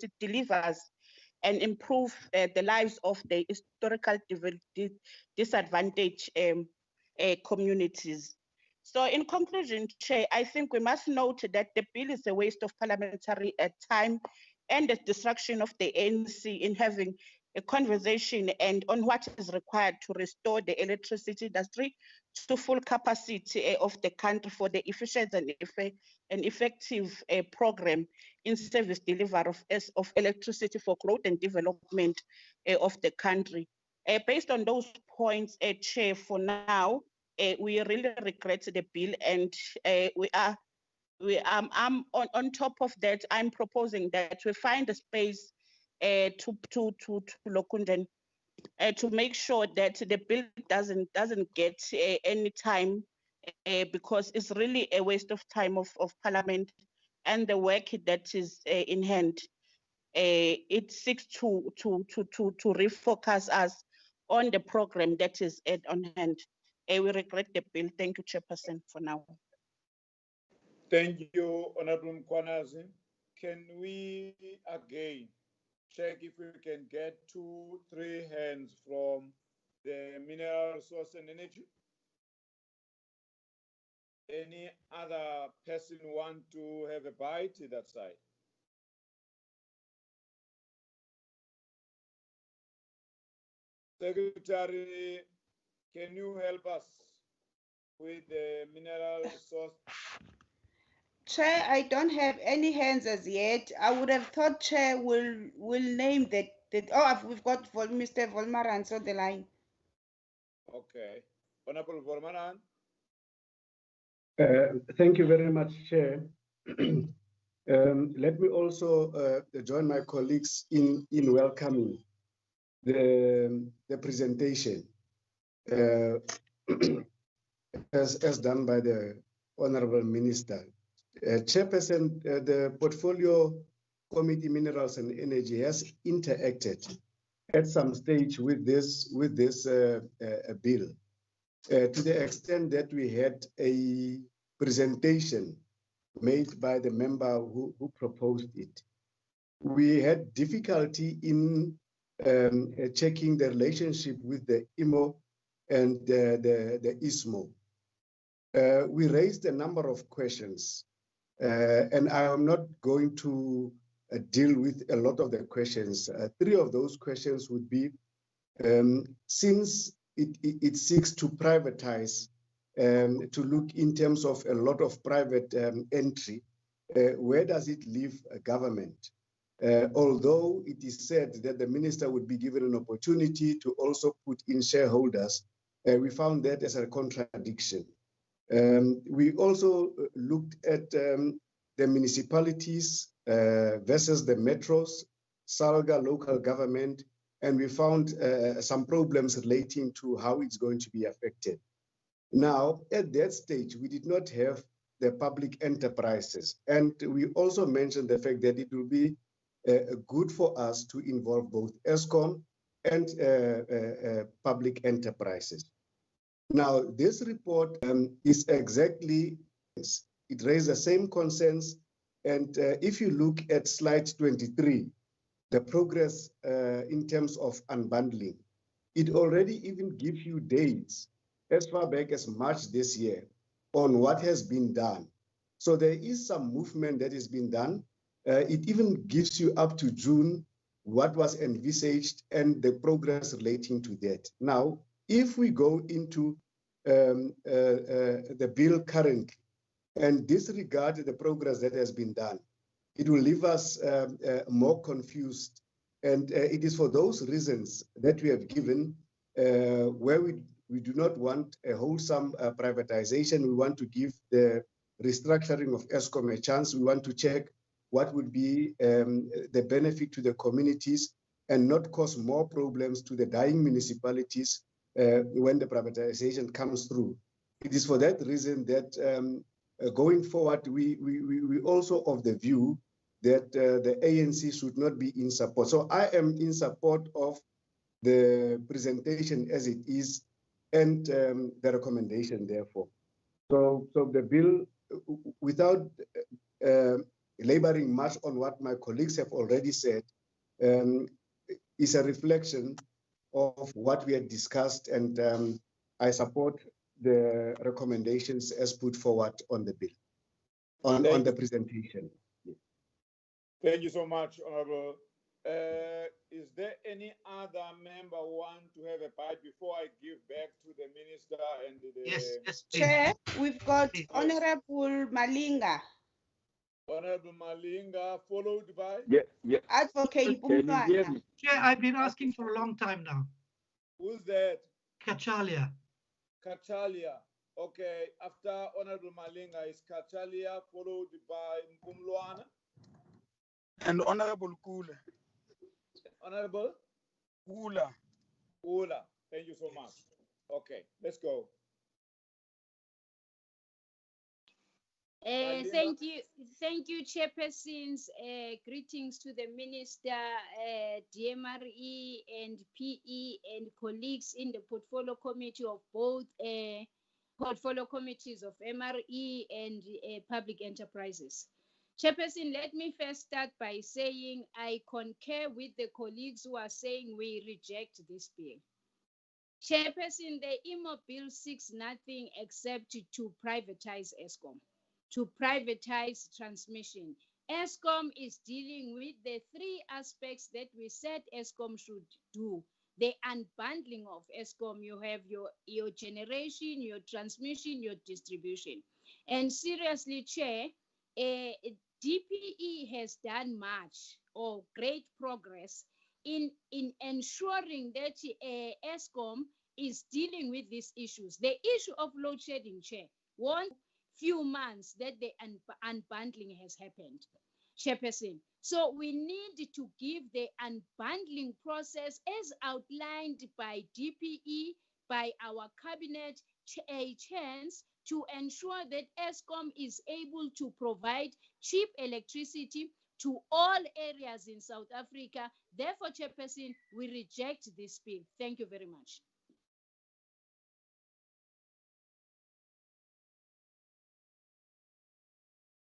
that it delivers and improve the lives of the historical disadvantaged communities. So in conclusion, Chair, I think we must note that the bill is a waste of parliamentary time and the destruction of the ANC in having a conversation and on what is required to restore the electricity industry to full capacity of the country for the efficient and effective program in service delivery of electricity for growth and development of the country. Based on those points, Chair, for now, we really regret the bill, and I'm on top of that. I'm proposing that we find a space to Lokunjan to make sure that the bill doesn't get any time because it's really a waste of time of Parliament and the work that is in hand. It seeks to refocus us on the program that is on hand. We regret the bill. Thank you, Chairperson, for now. Thank you, Honorable Mkwanazi. Can we again check if we can get 2-3 hands from the Mineral Resource and Energy? Any other person want to have a bite to that side? Secretary, can you help us with the mineral resource? Chair, I don't have any hands as yet. I would have thought Chair will name that. We've got Mr. Volmaran on the line. Okay. Honorable Volmaran. Thank you very much, Chair. Let me also join my colleagues in welcoming the presentation as done by the Honorable Minister. Chairperson, the Portfolio Committee Minerals and Energy has interacted at some stage with this bill to the extent that we had a presentation made by the member who proposed it. We had difficulty in checking the relationship with the IMO and the ISMO. We raised a number of questions, and I am not going to deal with a lot of the questions. 3 of those questions would be, since it seeks to privatize, to look in terms of a lot of private entry, where does it leave government? Although it is said that the minister would be given an opportunity to also put in shareholders, we found that as a contradiction. We also looked at the municipalities versus the metros, Salga local government, and we found some problems relating to how it's going to be affected. Now, at that stage, we did not have the public enterprises. And we also mentioned the fact that it will be good for us to involve both Eskom and public enterprises. Now, this report is exactly, it raised the same concerns. And if you look at slide 23, the progress in terms of unbundling, it already even gives you dates as far back as March this year on what has been done. So there is some movement that has been done. It even gives you up to June what was envisaged and the progress relating to that. Now, if we go into the bill currently and disregard the progress that has been done, it will leave us more confused. And it is for those reasons that we have given where we do not want a wholesome privatization. We want to give the restructuring of Eskom a chance. We want to check what would be the benefit to the communities and not cause more problems to the dying municipalities when the privatization comes through. It is for that reason that going forward, we also of the view that the ANC should not be in support. So I am in support of the presentation as it is and the recommendation, therefore. So the bill, without laboring much on what my colleagues have already said, is a reflection of what we had discussed, and I support the recommendations as put forward on the bill, on the presentation. Thank you so much, Honorable. Is there any other member want to have a bite before I give back to the minister and the... Yes, please. Chair, we've got Please. Honorable Malinga, Honorable Malinga, followed by... Advocate Can you hear Mpumlwana. me? Chair, I've been asking for a long time now. Who's that? Kachalia. Kachalia. Okay, after Honorable Malinga is Kachalia, followed by Mpumlwana. And Honorable Kula. Honorable Kula. Ula. Thank you so much. Okay, let's go. Thank you, Chairpersons. Greetings to the Minister, DMRE and PE and colleagues in the portfolio committee of both portfolio committees of MRE and public enterprises. Chairperson, let me first start by saying I concur with the colleagues who are saying we reject this bill. Chairperson, the IMO bill seeks nothing except to privatize Eskom, to privatize transmission. Eskom is dealing with the three aspects that we said Eskom should do. The unbundling of Eskom, you have your generation, your transmission, your distribution. And seriously, Chair, DPE has done much or great progress in ensuring that Eskom is dealing with these issues. The issue of load shedding, Chair, one few months that the unbundling has happened, Chairperson. So we need to give the unbundling process as outlined by DPE, by our cabinet chairs, to ensure that Eskom is able to provide cheap electricity to all areas in South Africa. Therefore, Chairperson, we reject this bill. Thank you very much.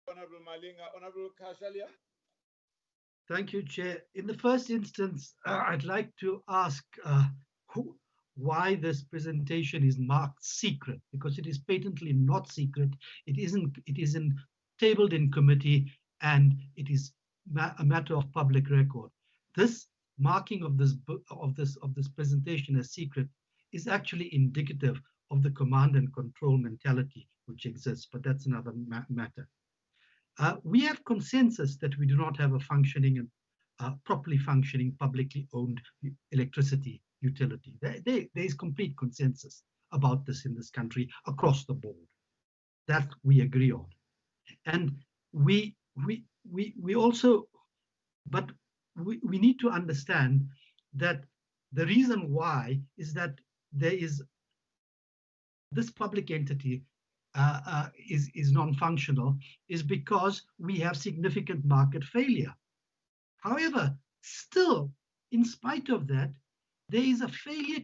Honorable Malinga. Honorable Kashalia. Thank you, Chair. In the first instance, I'd like to ask why this presentation is marked secret, because it is patently not secret. It isn't tabled in committee, and it is a matter of public record. This marking of this presentation as secret is actually indicative of the command and control mentality which exists, but that's another matter. We have consensus that we do not have a functioning and properly functioning publicly owned electricity utility. There is complete consensus about this in this country across the board. That we agree on. And we also, but we need to understand that the reason why is that there is this public entity is non-functional is because we have significant market failure. However, still, in spite of that, there is a failure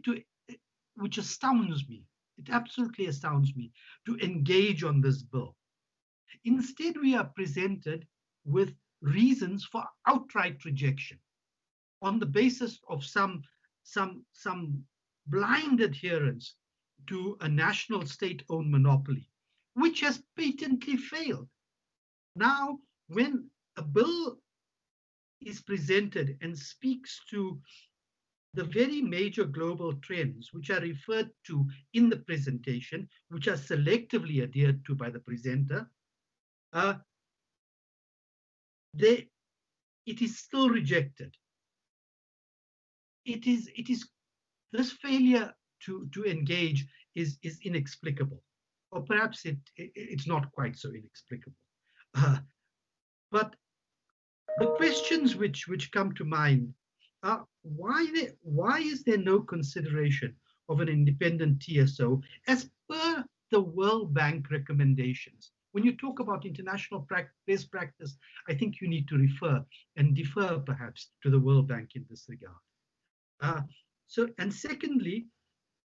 which astounds me. It absolutely astounds me to engage on this bill. Instead, we are presented with reasons for outright rejection on the basis of some blind adherence to a national state-owned monopoly, which has patently failed. Now, when a bill is presented and speaks to the very major global trends which are referred to in the presentation, which are selectively adhered to by the presenter, it is still rejected. This failure to engage is inexplicable, or perhaps it's not quite so inexplicable. But the questions which come to mind are why is there no consideration of an independent TSO as per the World Bank recommendations? When you talk about international best practice, I think you need to refer and defer perhaps to the World Bank in this regard. And secondly,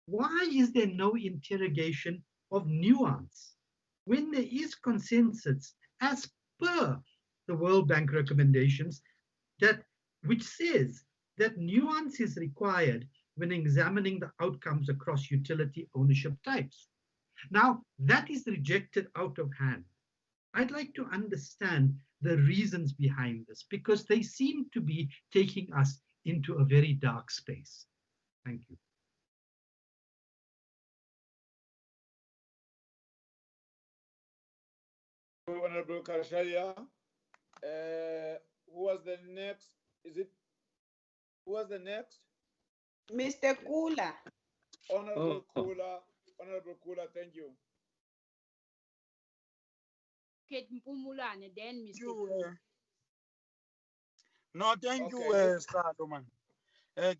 why is there no interrogation of nuance when there is consensus as per the World Bank recommendations, which says that nuance is required when examining the outcomes across utility ownership types. Now, that is rejected out of hand. I'd like to understand the reasons behind this, because they seem to be taking us into a very dark space. Thank you. Honorable Karshalia. Who was the next? Who was the next? Mr. Kula. Honorable Kula. Honorable Kula, thank you. Kate Mpumulane, then Mr. You, no, thank you, Saloman.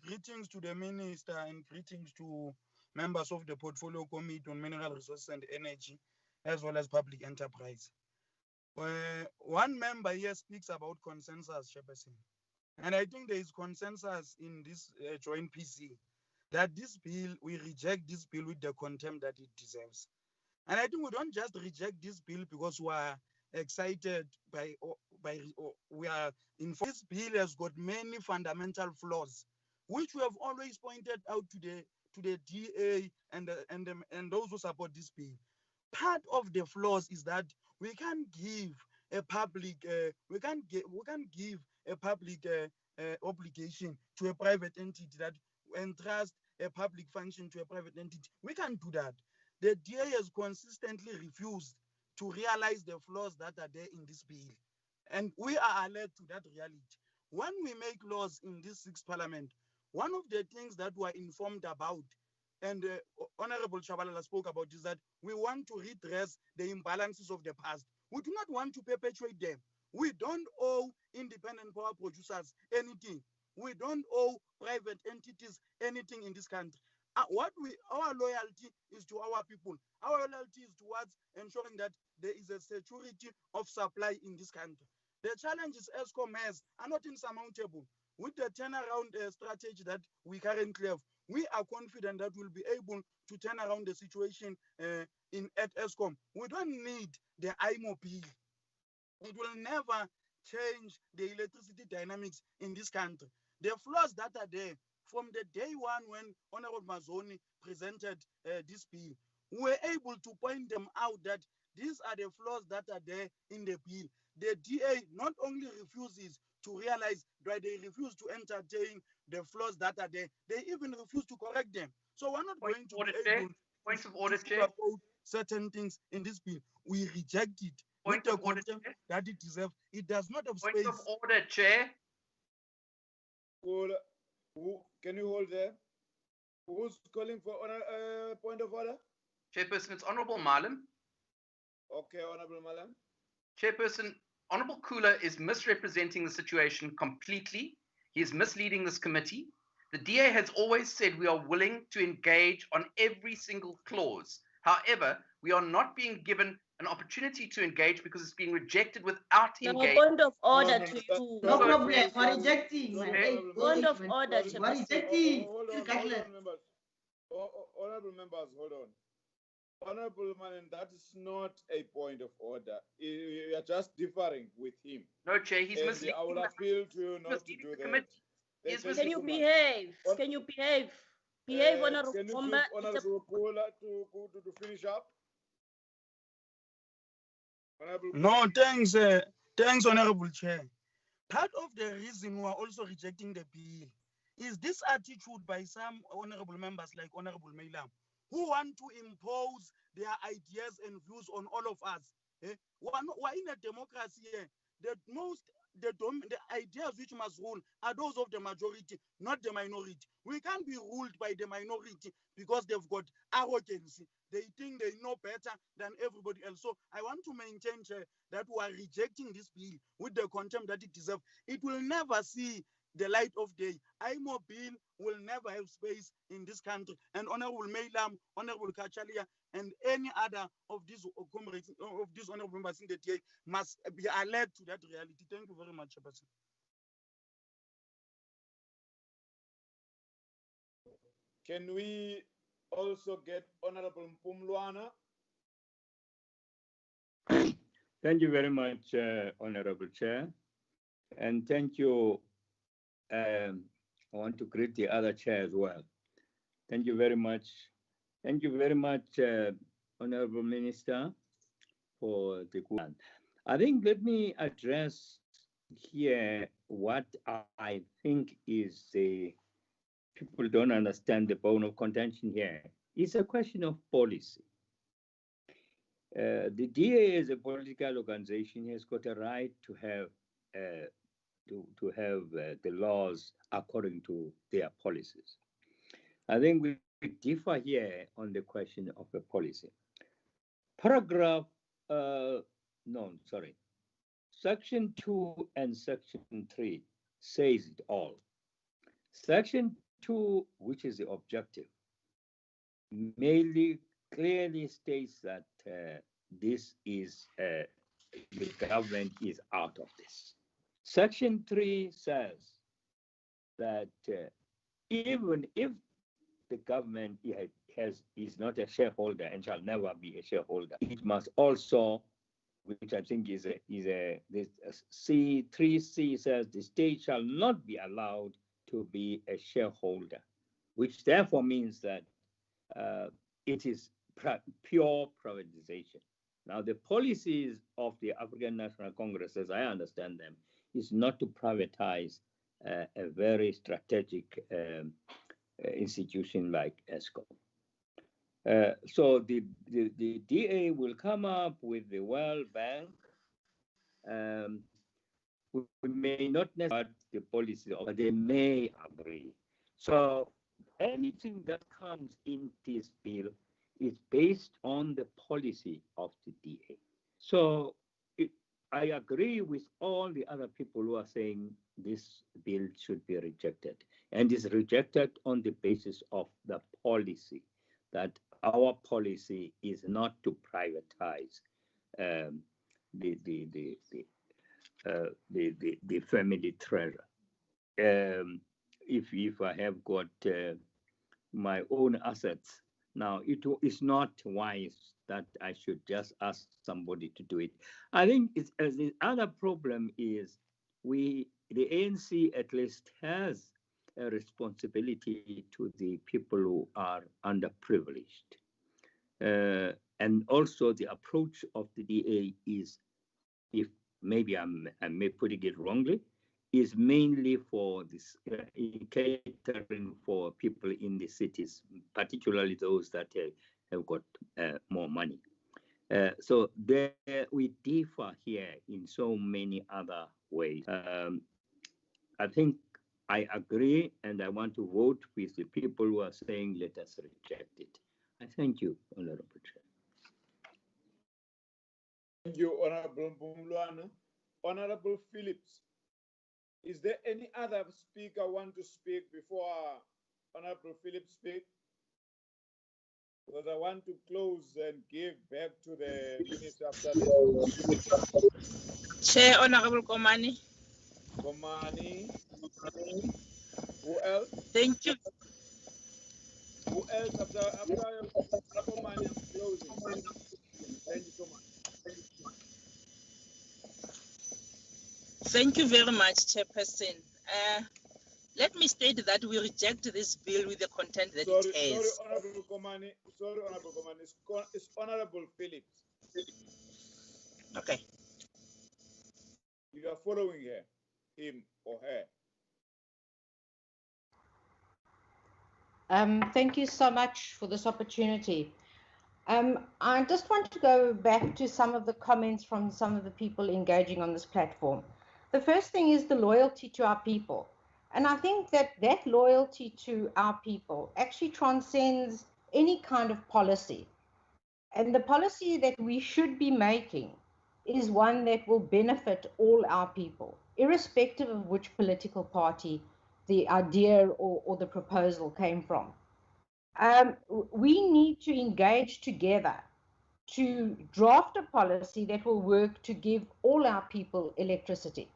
Greetings to the minister and greetings to members of the Portfolio Committee on Mineral Resources and Energy, as well as Public Enterprise. One member here speaks about consensus, Chairperson. And I think there is consensus in this joint PC that this bill, we reject this bill with the contempt that it deserves. And I think we don't just reject this bill because we are excited we are informed. This bill has got many fundamental flaws, which we have always pointed out to the DA and those who support this bill. Part of the flaws is that we can't give a public obligation to a private entity that entrust a public function to a private entity. We can't do that. The DA has consistently refused to realize the flaws that are there in this bill. And we are alert to that reality. When we make laws in this sixth parliament, one of the things that we're informed about, and Honorable Chabalala spoke about, is that we want to redress the imbalances of the past. We do not want to perpetuate them. We don't owe independent power producers anything. We don't owe private entities anything in this country. Our loyalty is to our people. Our loyalty is towards ensuring that there is a security of supply in this country. The challenges Eskom has are not insurmountable. With the turnaround strategy that we currently have, we are confident that we'll be able to turn around the situation at Eskom. We don't need the IMO bill. It will never change the electricity dynamics in this country. The flaws that are there from the day one when Honorable Mazoni presented this bill, we were able to point them out that these are the flaws that are there in the bill. The DA not only refuses to realize, but they refuse to entertain the flaws that are there. They even refuse to correct them. So we're not going to be able to avoid certain things in this bill. We reject it with the contempt that it deserves. It does not have space. Point of order, Chair. Can you hold there? Who's calling for point of order? Chairperson, it's Honorable Malam. Okay, Honorable Malam. Chairperson, Honorable Kula is misrepresenting the situation completely. He is misleading this committee. The DA has always said we are willing to engage on every single clause. However, we are not being given an opportunity to engage because it's being rejected without engagement. Point of order to you. No problem. For rejecting, man. Point of order, For rejecting. Hold on, members. Honorable members, hold on. Honorable man, that is not a point of order. You are just differing with him. No, Chair, he's misleading. I will appeal to you not to do that. Can you behave? Can you behave? Behave, Honorable Can you give Honorable Kula to finish up? No, thanks, Honorable Chair. Part of the reason we are also rejecting the bill is this attitude by some honorable members like Honorable Mailam, who want to impose their ideas and views on all of us. We're in a democracy here. The ideas which must rule are those of the majority, not the minority. We can't be ruled by the minority because they've got arrogance. They think they know better than everybody else. So I want to maintain, Chair, that we are rejecting this bill with the contempt that it deserves. It will never see the light of day. IMO bill will never have space in this country. And Honorable Mailam, Honorable Kachalia, and any other of these comrades, of these honorable members in the DA must be alert to that reality. Thank you very much, Chairperson. Can we also get Honorable Mpumlwana? Thank you very much, Honorable Chair. And thank you. I want to greet the other chair as well. Thank you very much. Thank you very much, Honorable Minister, for the good. I think let me address here what I think is the people don't understand the bone of contention here. It's a question of policy. The DA as a political organization has got a right to have the laws according to their policies. I think we differ here on the question of the policy. Section 2 and Section 3 says it all. Section 2, which is the objective, clearly states that this is the government is out of this. Section 3 says that even if the government is not a shareholder and shall never be a shareholder, it must also, which I think is C3C says the state shall not be allowed to be a shareholder, which therefore means that it is pure privatization. Now, the policies of the African National Congress, as I understand them, is not to privatize a very strategic institution like Eskom. So the DA will come up with the World Bank. We may not necessarily the policy, but they may agree. So anything that comes in this bill is based on the policy of the DA. So I agree with all the other people who are saying this bill should be rejected, and is rejected on the basis of the policy, that our policy is not to privatize the family treasure. If I have got my own assets, now it is not wise that I should just ask somebody to do it. I think the other problem is the ANC at least has a responsibility to the people who are underprivileged. And also the approach of the DA is, if maybe I may putting it wrongly, is mainly for this catering for people in the cities, particularly those that have got more money. So there we differ here in so many other ways. I think I agree, and I want to vote with the people who are saying let us reject it. I thank you, Honorable Chair. Thank you, Honorable Mbumlwana. Honorable Phillips, is there any other speaker want to speak before Honorable Phillips speak? Because I want to close and give back to the minister after this. Chair, Honorable Komani. Komani. Who else? Thank you. Who else after Komani? I'm closing. Thank you so much. Thank you very much, Chairperson. Let me state that we reject this bill with the content that it has. Sorry, Honorable Komani. It's Honorable Phillips. Okay. You are following him or her. Thank you so much for this opportunity. I just want to go back to some of the comments from some of the people engaging on this platform. The first thing is the loyalty to our people. And I think that loyalty to our people actually transcends any kind of policy. And the policy that we should be making is one that will benefit all our people, irrespective of which political party the idea or the proposal came from. We need to engage together to draft a policy that will work to give all our people electricity.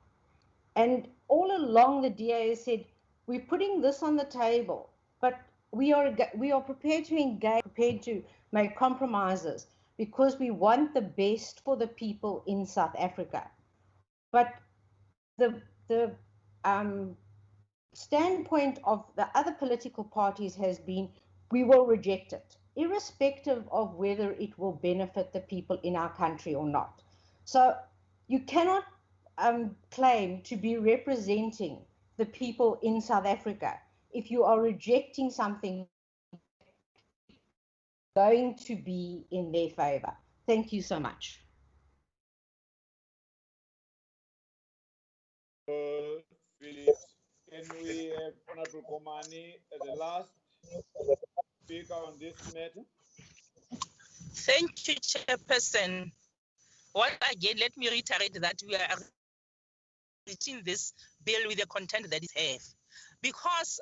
And all along the DA has said, we're putting this on the table, but we are prepared to engage, prepared to make compromises. because we want the best for the people in South Africa. But the standpoint of the other political parties has been, we will reject it, irrespective of whether it will benefit the people in our country or not. So you cannot claim to be representing the people in South Africa if you are rejecting something going to be in their favor. Thank you so much. Phillips, can we have Honorable Komani as the last speaker on this matter? Thank you, Chairperson. Once again, let me reiterate that we are reaching this bill with the content that it has. Because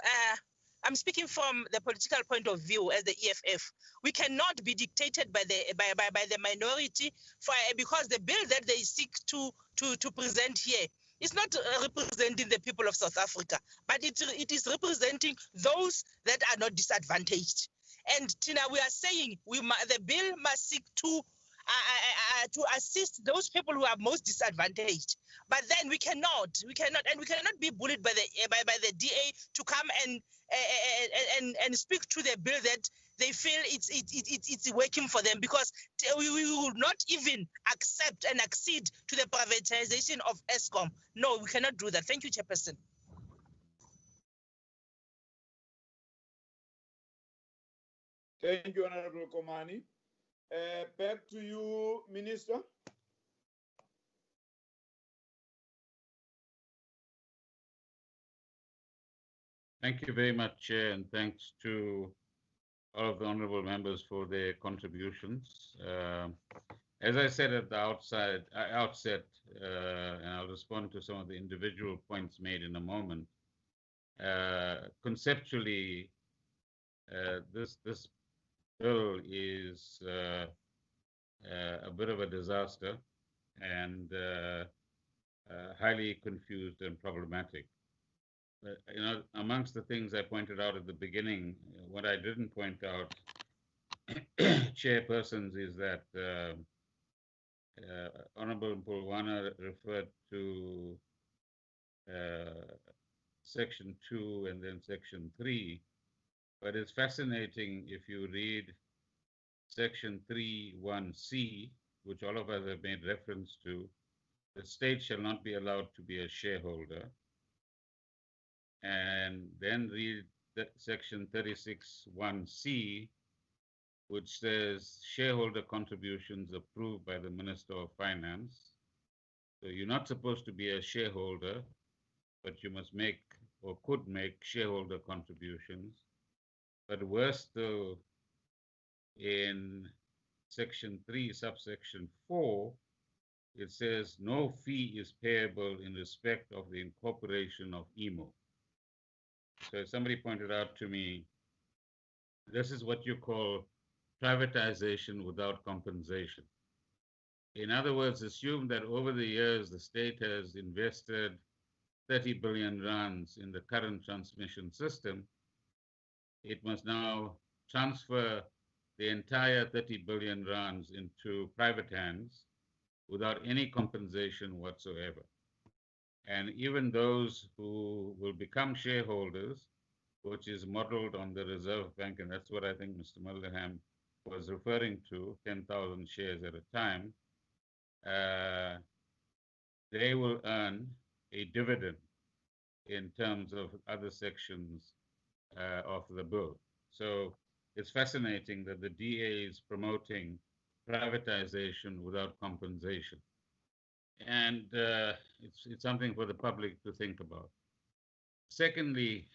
I'm speaking from the political point of view as the EFF. We cannot be dictated by the minority because the bill that they seek to present here is not representing the people of South Africa, but it is representing those that are not disadvantaged. And Tina, we are saying the bill must seek to assist those people who are most disadvantaged. But then we cannot be bullied by the DA to come and speak to the bill that they feel it's working for them, because we will not even accept and accede to the privatization of Eskom. No, we cannot do that. Thank you, Chairperson. Thank you, Honorable Komani. Back to you, Minister. Thank you very much, Chair, and thanks to all of the honourable members for their contributions. As I said at the outset, and I'll respond to some of the individual points made in a moment. Conceptually, this bill is a bit of a disaster and highly confused and problematic. Amongst the things I pointed out at the beginning, what I didn't point out, chairpersons, is that Honorable Mpulwana referred to Section 2 and then Section 3, but it's fascinating if you read Section 3(1)(c), which all of us have made reference to. The state shall not be allowed to be a shareholder. And then read Section 36(1)(c), which says shareholder contributions approved by the Minister of Finance. So you're not supposed to be a shareholder, but you must make or could make shareholder contributions. But worse still, in Section 3, subsection 4, it says no fee is payable in respect of the incorporation of EMO. So somebody pointed out to me, this is what you call privatization without compensation. In other words, assume that over the years, the state has invested 30 billion rands in the current transmission system. It must now transfer the entire 30 billion rands into private hands without any compensation whatsoever. And even those who will become shareholders, which is modeled on the Reserve Bank, and that's what I think Mr. Mulderham was referring to, 10,000 shares at a time, they will earn a dividend in terms of other sections of the bill. So it's fascinating that the DA is promoting privatization without compensation. And it's something for the public to think about. Secondly,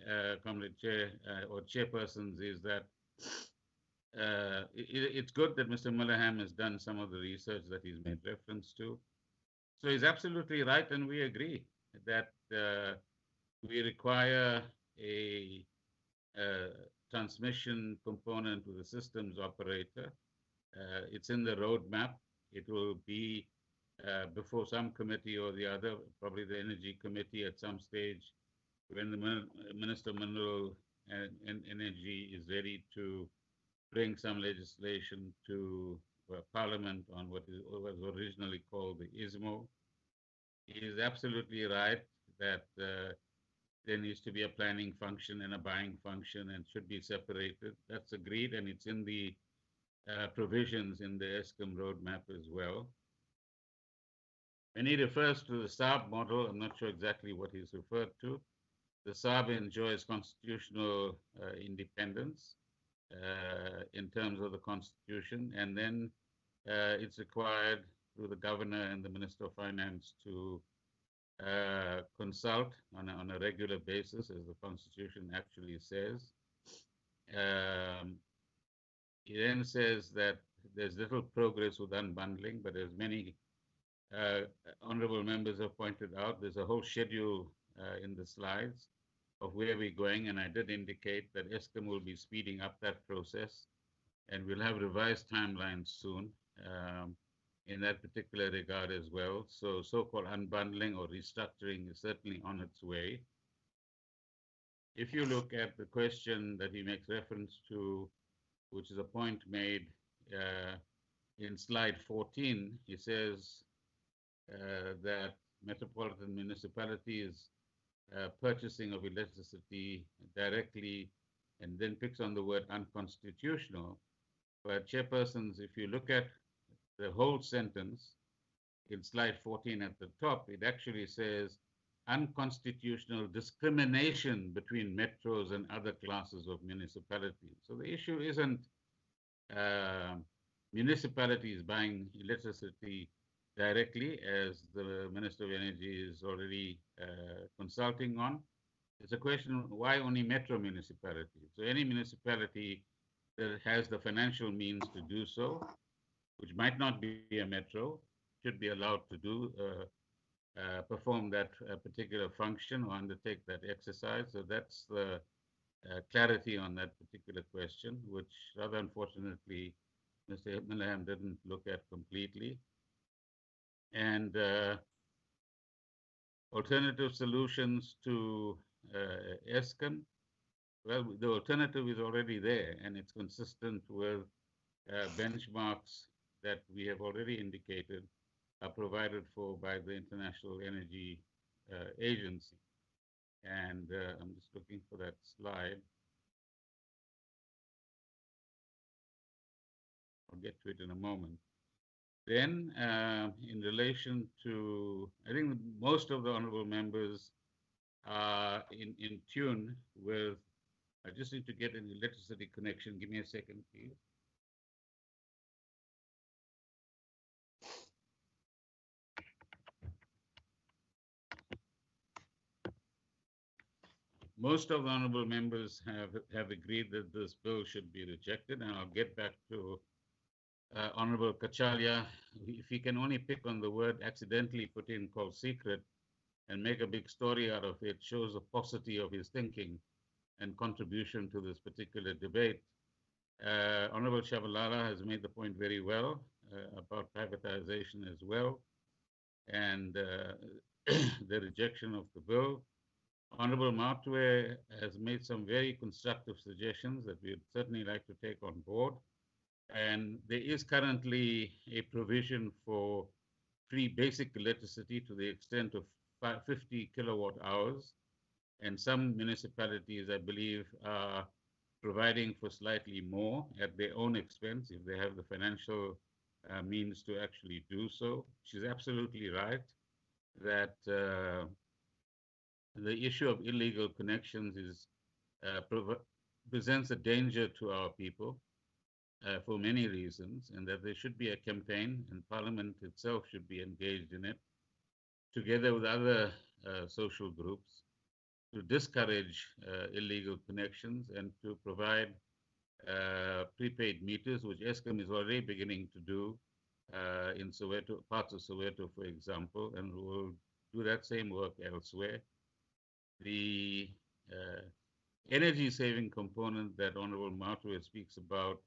Comrade Chair or Chairpersons, is that it's good that Mr. Mulderham has done some of the research that he's made reference to. So he's absolutely right, and we agree that we require a transmission component with a systems operator. It's in the roadmap. It will be before some committee or the other, probably the Energy Committee at some stage, when the Minister of Mineral and Energy is ready to bring some legislation to Parliament on what was originally called the ISMO. He is absolutely right that there needs to be a planning function and a buying function and should be separated. That's agreed, and it's in the provisions in the Eskom roadmap as well. When he refers to the SARB model, I'm not sure exactly what he's referred to. The SARB enjoys constitutional independence in terms of the constitution, and then it's required through the governor and the Minister of Finance to consult on a regular basis, as the constitution actually says. He then says that there's little progress with unbundling, but as many honorable members have pointed out, there's a whole schedule in the slides of where we're going, and I did indicate that Eskom will be speeding up that process, and we'll have revised timelines soon in that particular regard as well. So so-called unbundling or restructuring is certainly on its way. If you look at the question that he makes reference to, which is a point made in slide 14, he says that metropolitan municipalities purchasing of electricity directly, and then picks on the word unconstitutional. But chairpersons, if you look at the whole sentence in slide 14 at the top, it actually says unconstitutional discrimination between metros and other classes of municipalities. So the issue isn't municipalities buying electricity directly, as the Minister of Energy is already consulting on. It's a question of why only metro municipalities. So any municipality that has the financial means to do so, which might not be a metro, should be allowed to do perform that particular function or undertake that exercise. So that's the clarity on that particular question, which rather unfortunately Mr. Milham didn't look at completely. And alternative solutions to Eskom, well, the alternative is already there, and it's consistent with benchmarks that we have already indicated are provided for by the International Energy Agency. And I'm just looking for that slide. I'll get to it in a moment. Then, in relation to, I think most of the honorable members are in tune with, I just need to get an electricity connection. Give me a second, please. Most of the honorable members have agreed that this bill should be rejected, and I'll get back to Honorable Kachalia. If he can only pick on the word accidentally put in called secret and make a big story out of it, shows the paucity of his thinking and contribution to this particular debate. Honorable Shabalala has made the point very well about privatization as well, and the rejection of the bill. Honorable Matwe has made some very constructive suggestions that we'd certainly like to take on board. And there is currently a provision for free basic electricity to the extent of 50 kilowatt hours. And some municipalities, I believe, are providing for slightly more at their own expense if they have the financial means to actually do so. She's absolutely right that the issue of illegal connections is presents a danger to our people for many reasons, and that there should be a campaign, and Parliament itself should be engaged in it, together with other social groups, to discourage illegal connections and to provide prepaid meters, which Eskom is already beginning to do in Soweto, parts of Soweto, for example, and will do that same work elsewhere. The energy saving component that Honorable Matwe speaks about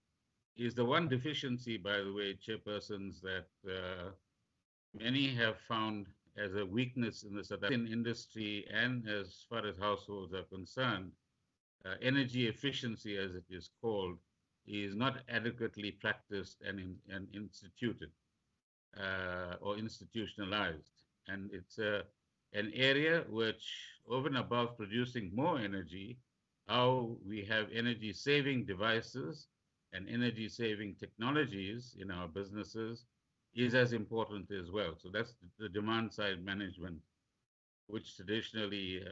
is the one deficiency, by the way, chairpersons, that many have found as a weakness in the South African industry and as far as households are concerned. Energy efficiency, as it is called, is not adequately practiced and instituted or institutionalized. And it's an area which, over and above producing more energy, how we have energy saving devices and energy saving technologies in our businesses is as important as well. So that's the demand side management, which traditionally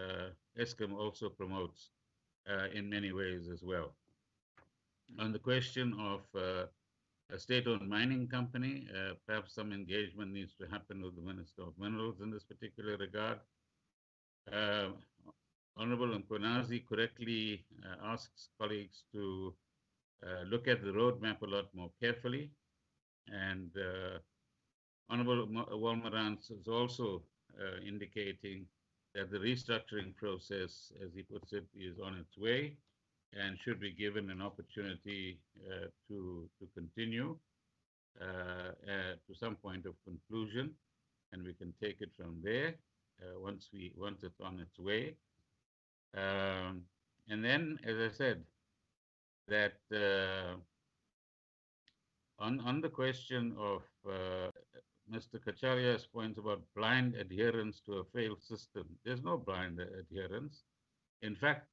Eskom also promotes in many ways as well. On the question of a state-owned mining company, perhaps some engagement needs to happen with the Minister of Minerals in this particular regard. Honorable Mkonazi correctly asks colleagues to look at the roadmap a lot more carefully. And Honorable Wolmarans is also indicating that the restructuring process, as he puts it, is on its way and should be given an opportunity to continue to some point of conclusion, and we can take it from there once it's on its way. And then, as I said, that on the question of Mr. Kacharia's points about blind adherence to a failed system, there's no blind adherence. In fact,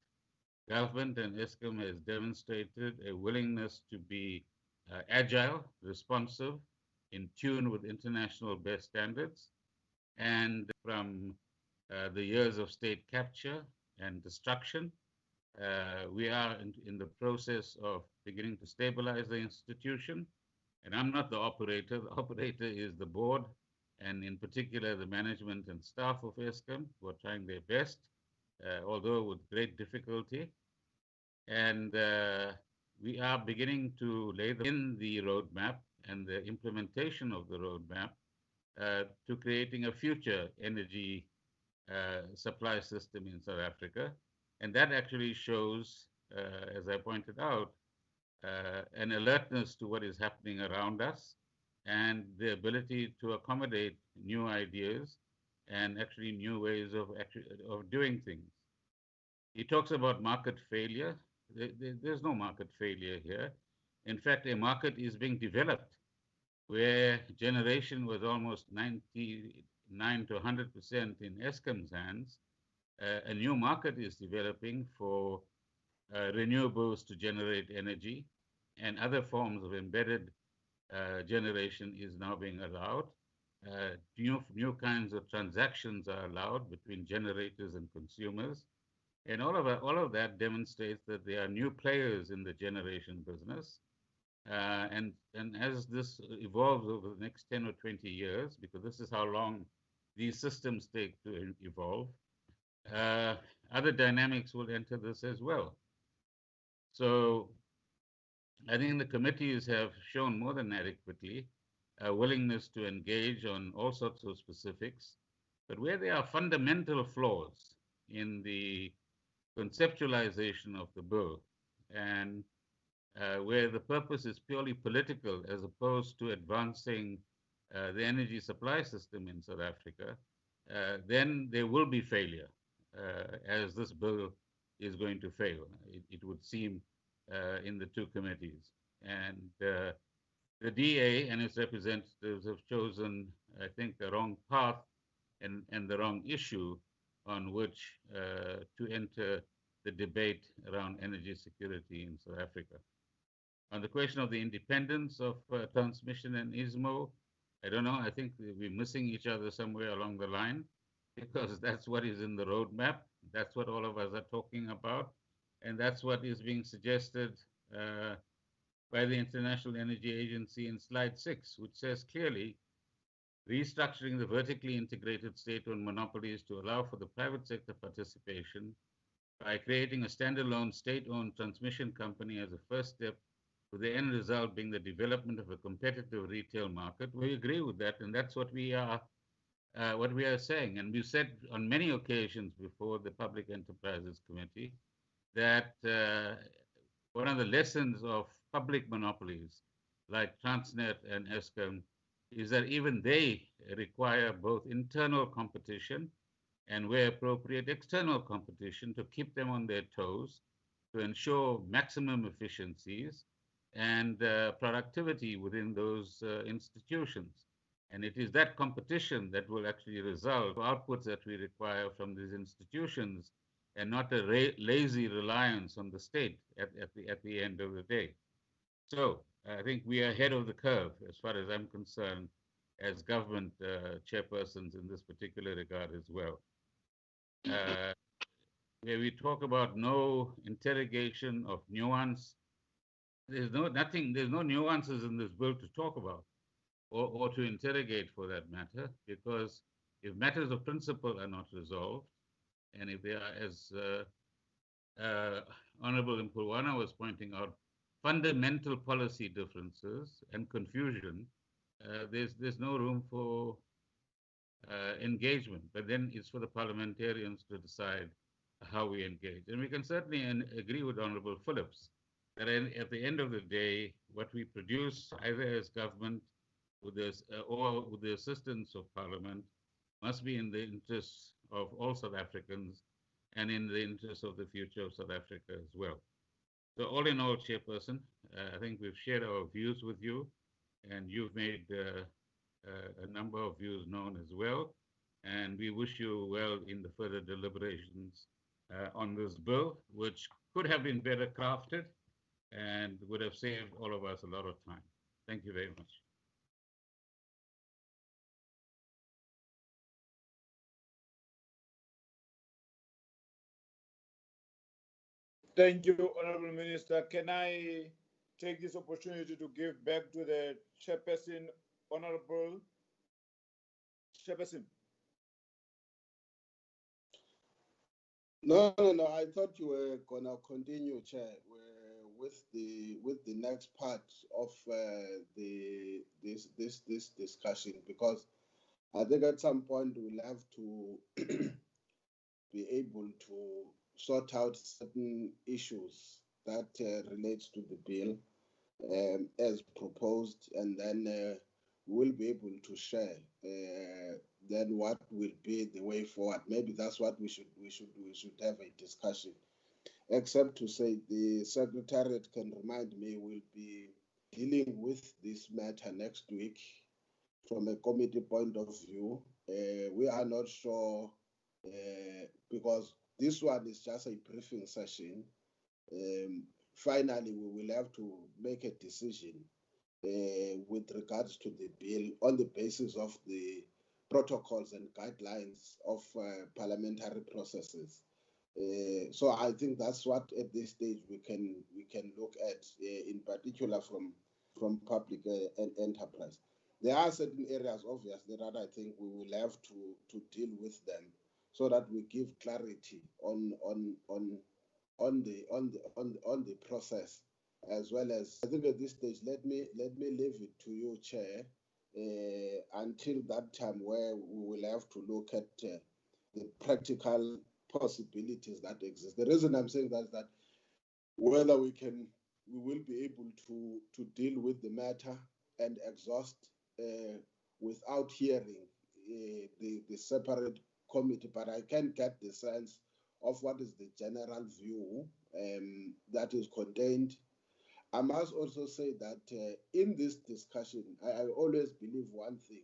government and Eskom has demonstrated a willingness to be agile, responsive, in tune with international best standards. And from the years of state capture and destruction, we are in the process of beginning to stabilize the institution. And I'm not the operator. The operator is the board, and in particular, the management and staff of Eskom, who are trying their best, although with great difficulty. And we are beginning to lay in the roadmap and the implementation of the roadmap to creating a future energy supply system in South Africa. And that actually shows, as I pointed out, an alertness to what is happening around us and the ability to accommodate new ideas and actually new ways of doing things. He talks about market failure. There's no market failure here. In fact, a market is being developed where generation was almost 99 to 100% in Eskom's hands. A new market is developing for renewables to generate energy, and other forms of embedded generation is now being allowed. New kinds of transactions are allowed between generators and consumers. And all of that demonstrates that there are new players in the generation business. And as this evolves over the next 10 or 20 years, because this is how long these systems take to evolve, other dynamics will enter this as well. So I think the committees have shown more than adequately a willingness to engage on all sorts of specifics, but where there are fundamental flaws in the conceptualization of the bill and where the purpose is purely political as opposed to advancing the energy supply system in South Africa, then there will be failure, as this bill is going to fail, it would seem, in the two committees. And the DA and its representatives have chosen, I think, the wrong path and the wrong issue on which to enter the debate around energy security in South Africa. On the question of the independence of transmission and ISMO, I don't know, I think we're missing each other somewhere along the line, because that's what is in the roadmap. That's what all of us are talking about. And that's what is being suggested by the International Energy Agency in slide 6, which says clearly, restructuring the vertically integrated state-owned monopolies to allow for the private sector participation by creating a standalone state-owned transmission company as a first step, with the end result being the development of a competitive retail market. We agree with that, and that's what we are saying. And we've said on many occasions before the Public Enterprises Committee that one of the lessons of public monopolies like Transnet and Eskom is that even they require both internal competition and, where appropriate, external competition to keep them on their toes, to ensure maximum efficiencies, and productivity within those institutions. And it is that competition that will actually result outputs that we require from these institutions, and not a lazy reliance on the state at the end of the day. So I think we are ahead of the curve as far as I'm concerned, as government chairpersons in this particular regard as well. Where we talk about no interrogation of nuance, there's no nuances in this bill to talk about, or to interrogate for that matter, because if matters of principle are not resolved, and if they are, as Honorable Mpulwana was pointing out, fundamental policy differences and confusion, there's no room for engagement. But then it's for the parliamentarians to decide how we engage. And we can certainly agree with Honorable Phillips that at the end of the day, what we produce, either as government with this, or with the assistance of Parliament, must be in the interests of all South Africans and in the interest of the future of South Africa as well. So all in all, Chairperson, I think we've shared our views with you, and you've made a number of views known as well. And we wish you well in the further deliberations on this bill, which could have been better crafted and would have saved all of us a lot of time. Thank you very much. Thank you, Honorable Minister. Can I take this opportunity to give back to the chairperson, Honorable Chairperson? No. I thought you were gonna continue, Chair, with the next part of this discussion, because I think at some point we'll have to be able to sort out certain issues that relates to the bill as proposed, and then we'll be able to share then what will be the way forward. Maybe that's what we should have a discussion. Except to say the Secretariat can remind me we'll be dealing with this matter next week from a committee point of view. We are not sure because this one is just a briefing session. Finally, we will have to make a decision with regards to the bill on the basis of the protocols and guidelines of parliamentary processes. So I think that's what at this stage we can look at, in particular from public enterprise. There are certain areas, obviously, that I think we will have to deal with them, so that we give clarity on the process, as well as, I think at this stage, let me leave it to you, Chair, until that time where we will have to look at the practical possibilities that exist. The reason I'm saying that is that whether we will be able to deal with the matter and exhaust without hearing the separate committee, but I can get the sense of what is the general view that is contained. I must also say that in this discussion, I always believe one thing: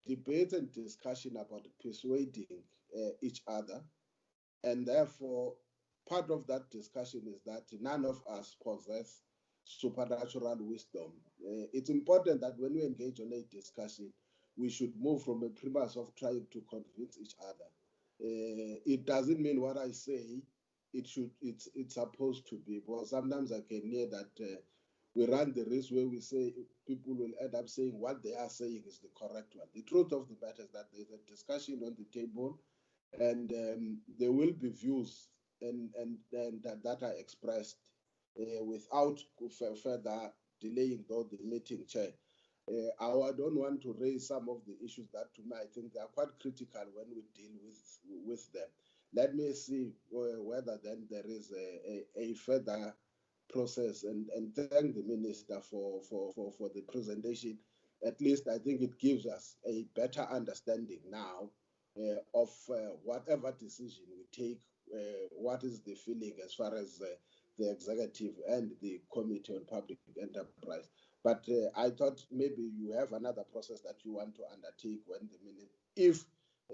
debate and discussion about persuading each other, and therefore part of that discussion is that none of us possess supernatural wisdom. It's important that when we engage on a discussion, we should move from a premise of trying to convince each other. It doesn't mean what I say it's supposed to be, because sometimes I can hear that we run the risk where we say people will end up saying what they are saying is the correct one. The truth of the matter is that there's a discussion on the table, and there will be views and that are expressed without further delaying the meeting, Chair. I don't want to raise some of the issues that, to me, I think they are quite critical when we deal with them. Let me see whether then there is a further process, and thank the Minister for the presentation. At least I think it gives us a better understanding now of whatever decision we take, what is the feeling as far as the executive and the Committee on Public Enterprise. But I thought maybe you have another process that you want to undertake when the minister, if,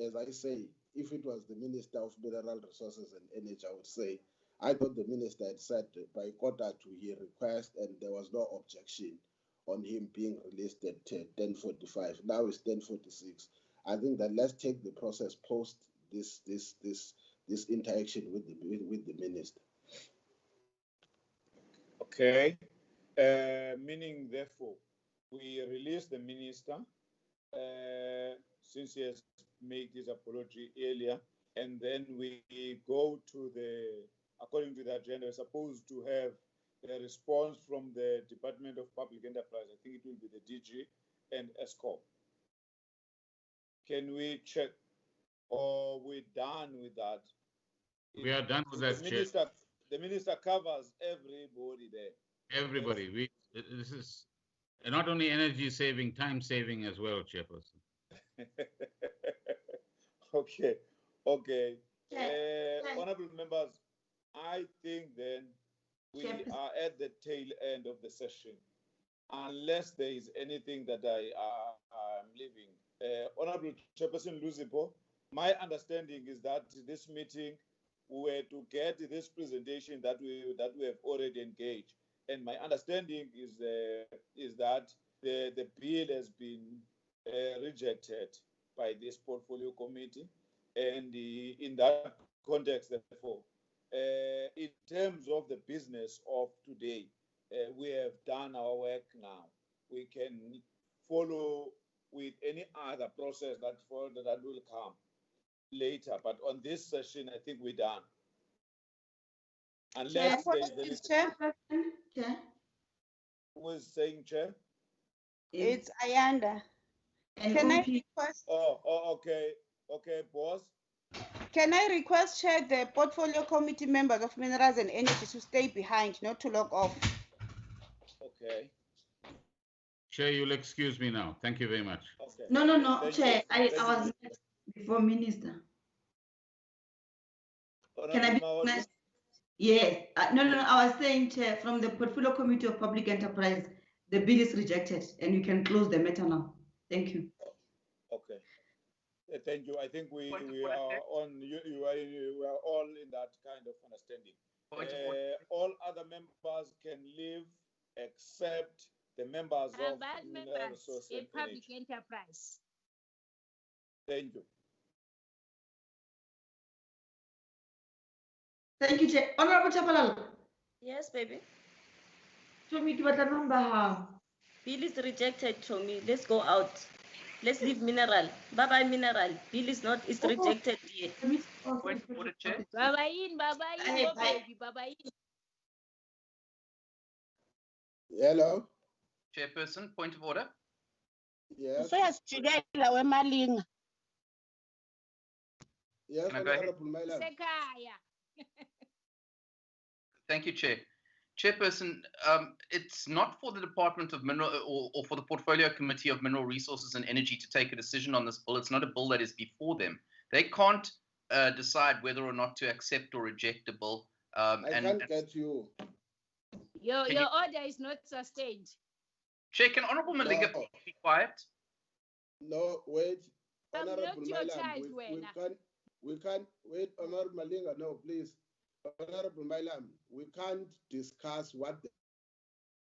as I say, if it was the Minister of Mineral Resources and Energy, I would say, I thought the minister had said by quarter to his request, and there was no objection on him being released at 10:45. Now it's 10:46. I think that let's take the process post this interaction with the minister. Okay. Meaning, therefore, we release the minister since he has made his apology earlier, and then we go to according to the agenda, we're supposed to have a response from the Department of Public Enterprise. I think it will be the DG and Eskom. Can we check, or we're done with that? We are done with that, Chair. The minister covers everybody there. Everybody. This is not only energy saving, time saving as well, Chairperson. Okay. Honorable members, I think then we are at the tail end of the session, unless there is anything that I am leaving. Honorable Chairperson Luzipo, my understanding is that this meeting we were to get this presentation that we have already engaged, and my understanding is that the bill has been rejected by this portfolio committee, and in that context, therefore, in terms of the business of today, we have done our work now. We can follow with any other process that will come later. But on this session, I think we're done. Unless there is Chair. Who is saying, Chair? It's Ayanda. Can I request? Okay, boss. Can I request, Chair, the portfolio committee members of Minerals and Energy to stay behind, not to log off? Okay. Chair, you'll excuse me now. Thank you very much. Okay. No, Chair. I was before Minister. Can I be honest? Yes. No. I was saying, Chair, from the Portfolio Committee of Public Enterprise, the bill is rejected, and you can close the matter now. Thank you. Okay. Thank you. I think we are on. You are all in that kind of understanding. All other members can leave except the members of Mineral Resources and Public Energy. Enterprise. Thank you. Thank you, Chair. Honorable Chapalala. Yes, baby. Tommy, give us a number. Bill is rejected, Tommy. Let's go out. Let's leave Mineral. Bye-bye, Mineral. Bill is rejected here. Point of order, Chair. Baba in, baby, Baba in. Hello. Chairperson, point of order. Yes. Yes, Yes, Can I go ahead? Honorable Mylan. Thank you, Chair. Chairperson, it's not for the Department of Mineral or for the Portfolio Committee of Mineral Resources and Energy to take a decision on this bill. It's not a bill that is before them. They can't decide whether or not to accept or reject a bill. I can't get you. Your order is not sustained. Chair, can Honorable Malinga be quiet? No, wait. I'm Honorable not your Mylan, child, we can't wait. Honorable Malinga, no, please. Honorable Mylan, we can't discuss what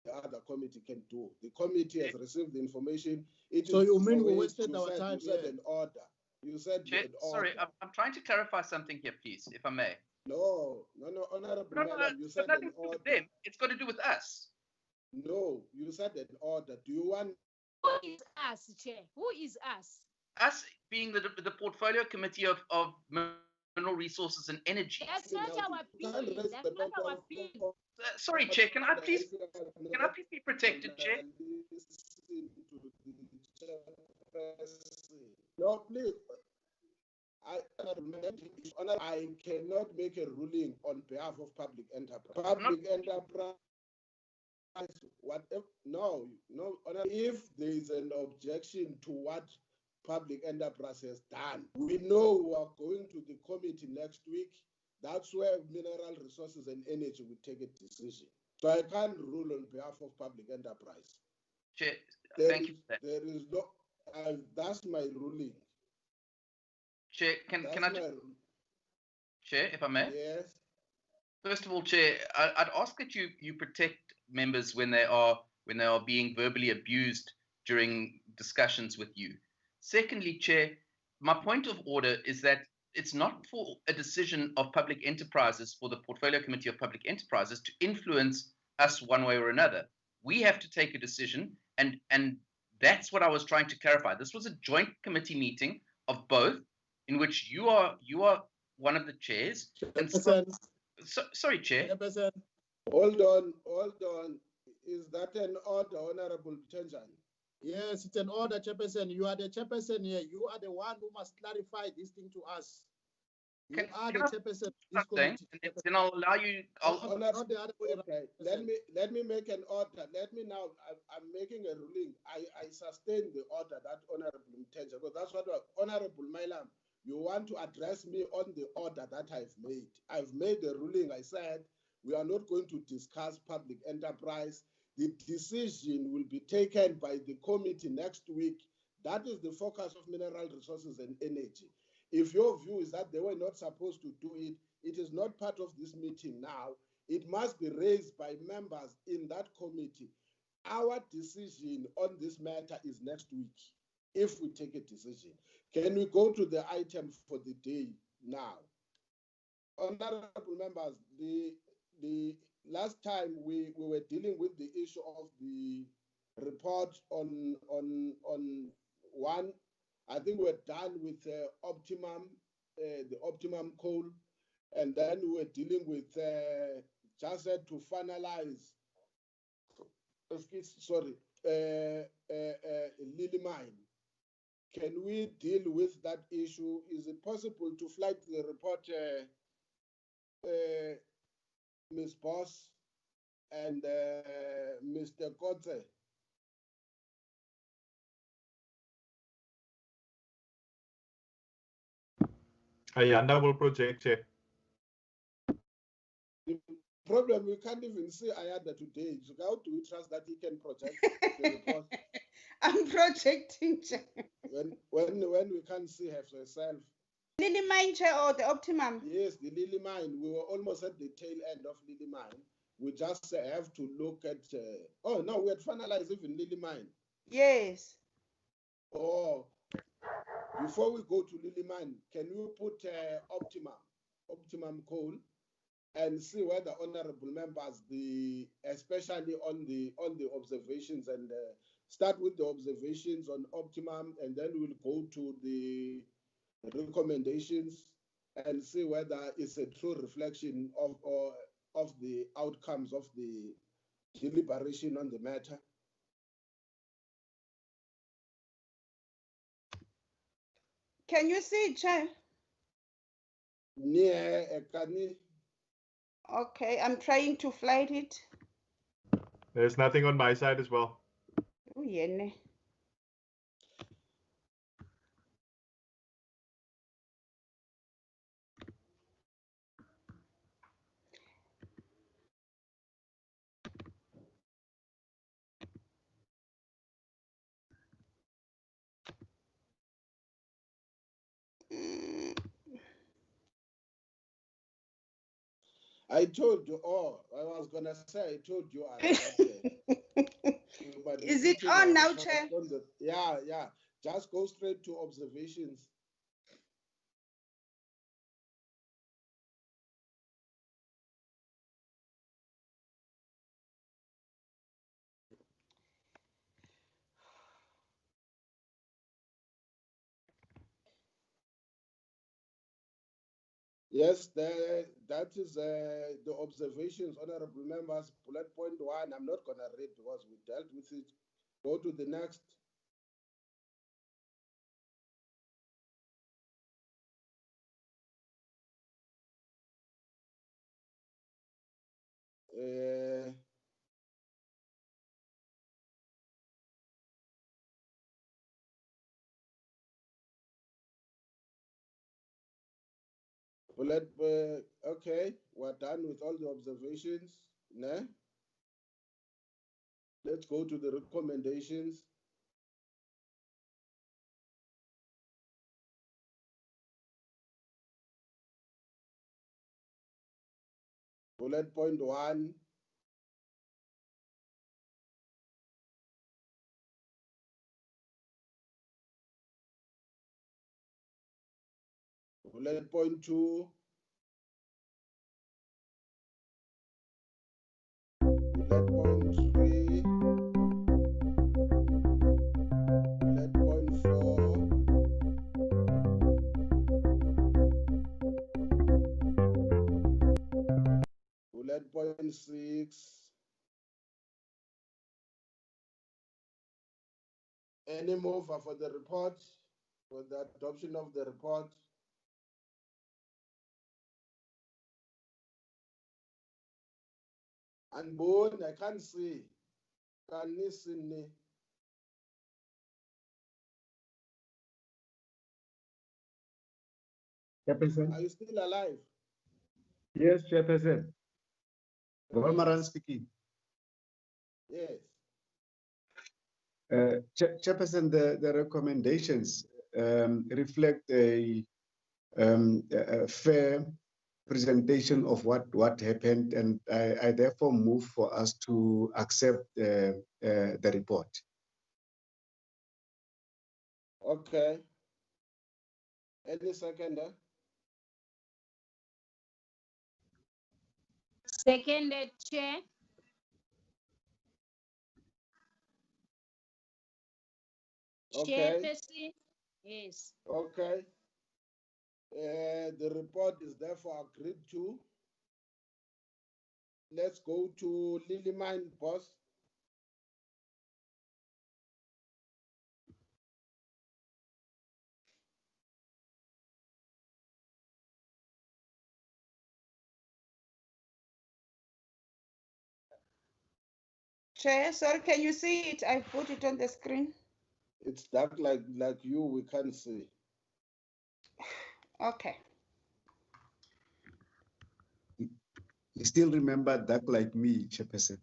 the other committee can do. The committee has received the information. So you mean we wasted our time? You said an order. You said Chair, an order. sorry, I'm trying to clarify something here, please, if I may. No, Honorable Mylan, you it's said got nothing an to do order. with them. It's got to do with us. No, you said an order. Do you want? Who is us, Chair? Who is us? Us being the Portfolio Committee of Mineral Resources and Energy. That's not our bill. That's not our bill. Sorry, Chair, can I please be protected, Chair? No, please. I cannot make a ruling on behalf of public enterprise. Public enterprise, whatever. No. If there is an objection to what public enterprise has done, we know we are going to the committee next week. That's where Mineral Resources and Energy will take a decision. So I can't rule on behalf of public enterprise. Chair, There thank you is- for that. There is no, that's my ruling. Chair, can I just, Chair, if I may? Yes. First of all, Chair, I'd ask that you protect members when they are being verbally abused during discussions with you. Secondly, Chair, my point of order is that it's not for a decision of public enterprises, for the Portfolio Committee of Public Enterprises to influence us one way or another. We have to take a decision, and that's what I was trying to clarify. This was a joint committee meeting of both, in which you are one of the chairs. And sorry, Chair. Hold on. Is that an order, Honorable Tenjan? Yes, it's an order, Chairperson. You are the chairperson here. You are the one who must clarify this thing to us. You are the chairperson of this committee. Then I'll allow you. Not the other way Okay, let me make an order. Let me now. I'm making a ruling. I sustain the order that Honorable Mtenja, because that's what Honorable Mailam. You want to address me on the order that I've made. I've made the ruling. I said we are not going to discuss public enterprise. The decision will be taken by the committee next week. That is the focus of Mineral Resources and Energy. If your view is that they were not supposed to do it, it is not part of this meeting now. It must be raised by members in that committee. Our decision on this matter is next week, if we take a decision. Can we go to the item for the day now? Honorable members, the last time we were dealing with the issue of the report on one, I think we're done with optimum, the optimum coal, and then we were dealing with just to finalize. Sorry, Lily Mine. Can we deal with that issue? Is it possible to flight the report, Ms. Boss and Mr. Kotze? Ayanda will project. The problem, we can't even see Ayanda today. So how do we trust that he can project the report? I'm projecting, Chair. When we can't see herself. Lily Mine, Chair, or the optimum? Yes, the Lily Mine. We were almost at the tail end of Lily Mine. We just have to look at. Oh no, we had finalized even Lily Mine. Yes. Oh, before we go to Lily Mine, can you put optimum coal, and see whether honorable members, especially on the observations, and start with the observations on optimum, and then we'll go to the recommendations and see whether it's a true reflection of the outcomes of the deliberation on the matter. Can you see it, Chair? Okay, I'm trying to flight it. There's nothing on my side as well. Oh, yeah. I told you, I was going to say, I told you. Is it on now, Chair? Yeah. Just go straight to observations. Yes, that is the observations, honorable members, bullet point 1. I'm not going to read because we dealt with it. Go to the next. Okay, we're done with all the observations. Ne? Let's go to the recommendations. Bullet point 1. Bullet point 2. Bullet point 3. Bullet point 4. Bullet point 6. Any mover for the report, for the adoption of the report? And Boone, I can't see. Can you see me? Chairperson? Are you still alive? Yes, Chairperson. Volmaran speaking. Yes. Chairperson, the recommendations reflect a fair presentation of what happened, and I therefore move for us to accept the report. Okay. Any seconder? Seconded, Chair. Okay. Chairperson. Yes. Okay. The report is therefore agreed to. Let's go to Lilymine, boss. Chair, sorry, can you see it? I put it on the screen. It's dark like you, we can't see. Okay. You still remember that like me, Chairperson?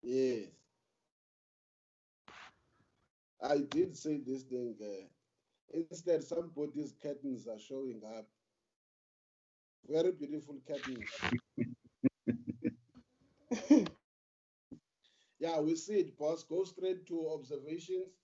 Yes. I did say this thing. Instead, somebody's curtains are showing up. Very beautiful curtains. Yeah, we see it, boss. Go straight to observations.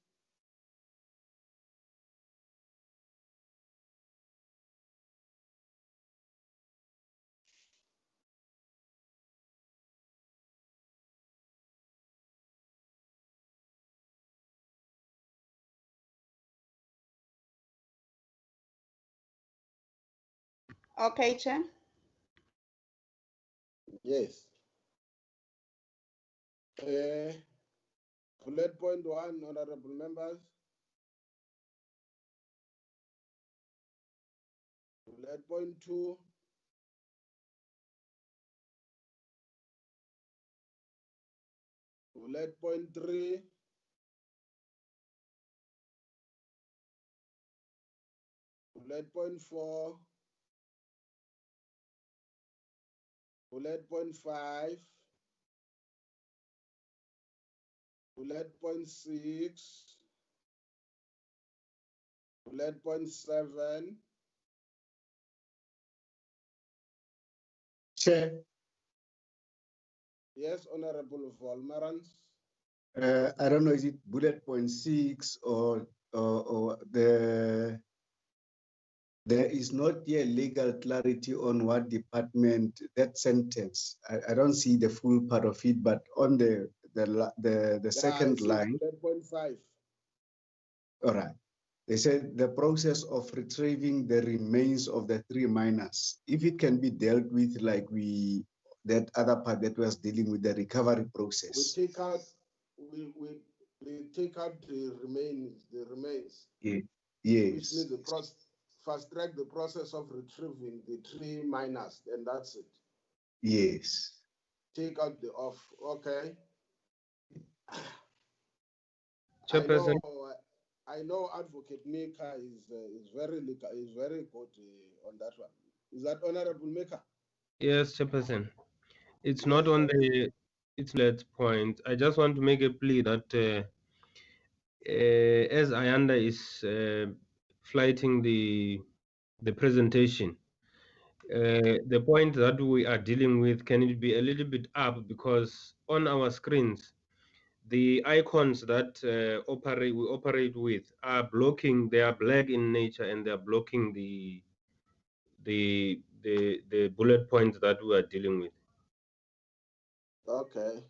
Okay, Chair. Yes. Bullet point 1, honorable members. Bullet point 2. Bullet point 3. Bullet point 4. Bullet point 5. Bullet point 6. Bullet point 7. Chair, Yes, Honorable Volmarans. I don't know, is it bullet point 6 or there is not yet legal clarity on what department, that sentence. I don't see the full part of it, but on the second line. Bullet point 5. All right. They said the process of retrieving the remains of the 3 miners, if it can be dealt with like that other part that was dealing with the recovery process. We take out the remains. Yeah. Which Yes. means fast track the process of retrieving the 3 miners, and that's it. Yes. Take out the off. Okay. Chairperson. I know Advocate Mika is very good on that one. Is that Honorable Maker? Yes, Chairperson. It's not on the that point. I just want to make a plea that as Ayanda is flighting the presentation, the point that we are dealing with, can it be a little bit up, because on our screens the icons that we operate with are blocking. They are black in nature, and they are blocking the bullet points that we are dealing with. Okay.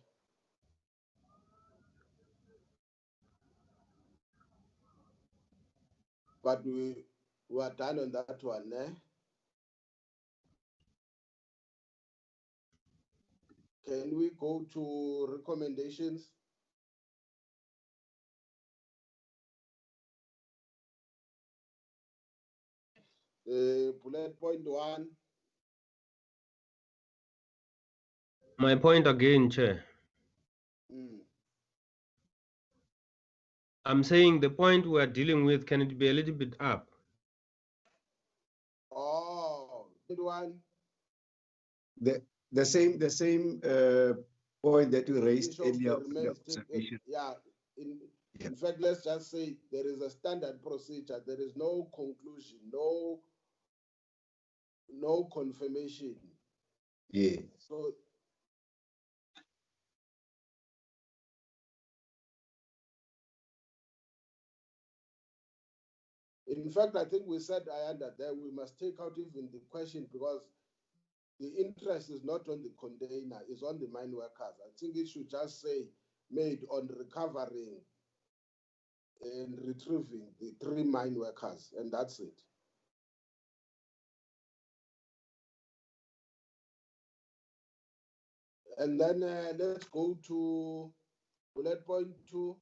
But we are done on that one, eh? Can we go to recommendations? Bullet point 1. My point again, Chair. I'm saying the point we are dealing with, can it be a little bit up? Oh, good one. The same point that you raised earlier. Yeah, in fact, let's just say there is a standard procedure. There is no conclusion, no confirmation. Yeah. So in fact, I think we said, Ayanda, that we must take out even the question, because the interest is not on the container, it's on the mine workers. I think it should just say made on recovering and retrieving the 3 mine workers, and that's it. And then let's go to bullet point 2.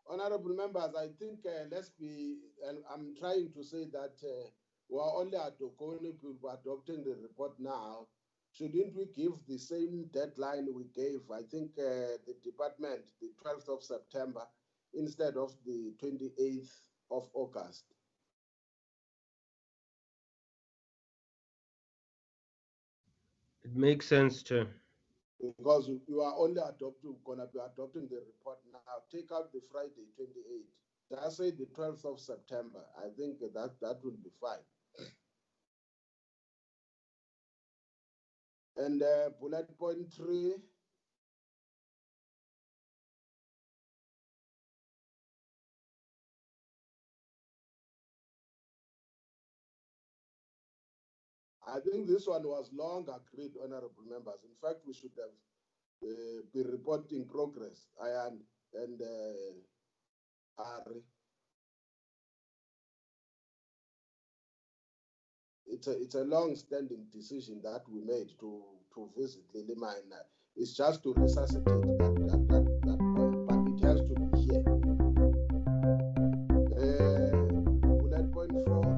Honorable members, I think I'm trying to say that we are only adopting the report now. Shouldn't we give the same deadline we gave, I think, the department, the 12th of September, instead of the 28th of August? It makes sense, Chair. Because you are only going to be adopting the report now. Take out the Friday 28th. Just say the 12th of September. I think that will be fine. And bullet point 3. I think this one was long agreed, honorable members. In fact, we should have be reporting progress, Ayan and Ari. It's a long-standing decision that we made to visit Lily Mine. It's just to resuscitate that point, but it has to be here. Bullet point 4.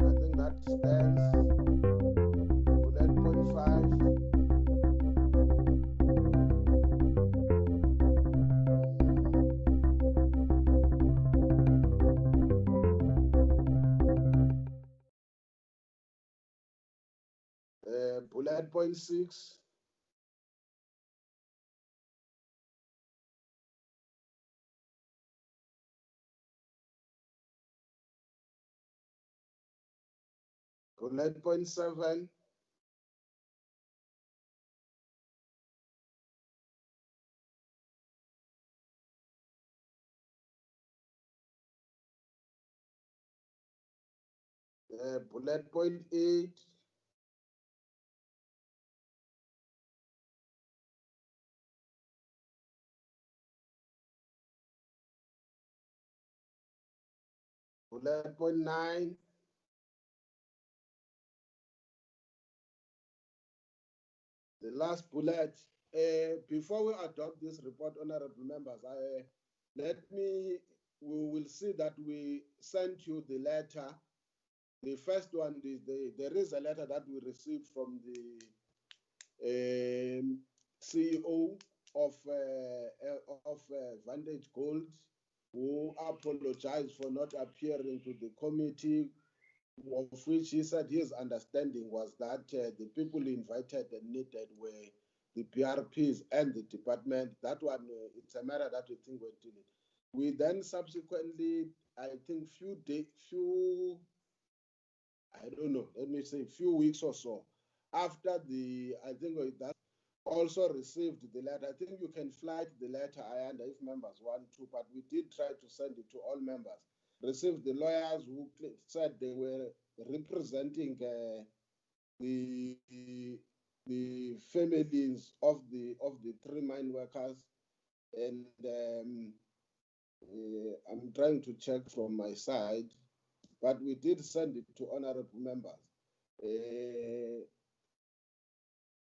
I think that stands. Bullet point 5. Bullet point 6. Bullet point 7. Bullet point 8. Bullet point 9. The last bullet. Before we adopt this report, honorable members, we will see that we sent you the letter The first one is there is a letter that we received from the CEO of Vantage Gold, who apologized for not appearing to the committee, of which he said his understanding was that the people invited and needed were the PRPs and the department. That one, it's a matter that we think we're dealing. We then subsequently, I think I don't know, let me say few weeks or so after I think that also received the letter. I think you can flight the letter, if members want to, but we did try to send it to all members. Received the lawyers who said they were representing the families of the 3 mine workers, and I'm trying to check from my side, but we did send it to honorable members.